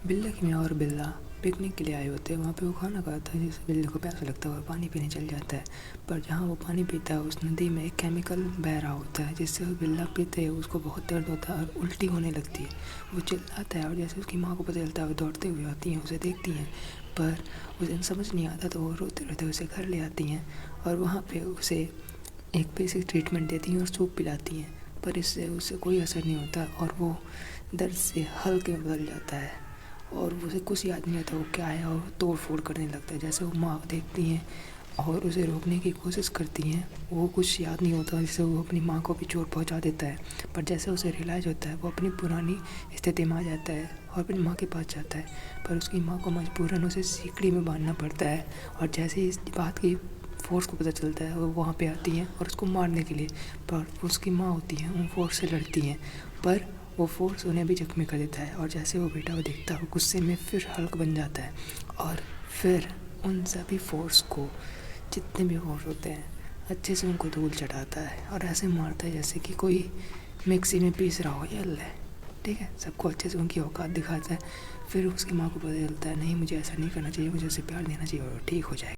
बिल्ला की माँ और बिल्ला पिकनिक के लिए आए होते हैं। वहाँ पे वो खाना खाता है जिससे बिल्ले को प्यासा लगता है और पानी पीने चल जाता है। पर जहाँ वो पानी पीता है उस नदी में एक केमिकल बह रहा होता है जिससे वो बिल्ला पीते हैं उसको बहुत दर्द होता है और उल्टी होने लगती है। वो चिल्लाता है और जैसे उसकी माँ को पता चलता है वो दौड़ते हुए आती हैं, उसे देखती हैं। पर उसे समझ नहीं आता तो वो रोते रोते उसे घर ले आती हैं और वहाँ पर उसे एक बेसिक ट्रीटमेंट देती हैं और सूप पिलाती हैं। पर इससे उसे कोई असर नहीं होता और वो दर्द से हल्के में बदल जाता है और उसे कुछ याद नहीं आता वो क्या है और तोड़ फोड़ करने लगता है। जैसे वो माँ देखती हैं और उसे रोकने की कोशिश करती हैं, वो कुछ याद नहीं होता जिससे वो अपनी माँ को भी चोट पहुँचा देता है। पर जैसे उसे रियलाइज़ होता है वो अपनी पुरानी स्थिति में आ जाता है और अपनी माँ के पास जाता है। पर उसकी माँ को मजबूरन उसे सीकड़ी में बांधना पड़ता है और जैसे ही इस बात की फ़ोर्स को पता चलता है वो वहाँ पे आती हैं और उसको मारने के लिए। पर उसकी माँ होती हैं उन फ़ोर्स से लड़ती हैं पर वो फ़ोर्स उन्हें भी ज़ख्मी कर देता है और जैसे वो बेटा वो देखता है वो गुस्से में फिर हल्क बन जाता है और फिर उन सभी फ़ोर्स को, जितने भी फ़ोर्स होते हैं, अच्छे से उनको धूल चटाता है और ऐसे मारता है जैसे कि कोई मिक्सी में पीस रहा हो या है। ठीक है, सबको अच्छे से उनकी औकात दिखाता है। फिर उसकी माँ को पता चलता है नहीं मुझे ऐसा नहीं करना चाहिए, मुझे उसे प्यार देना चाहिए और ठीक हो जाएगा।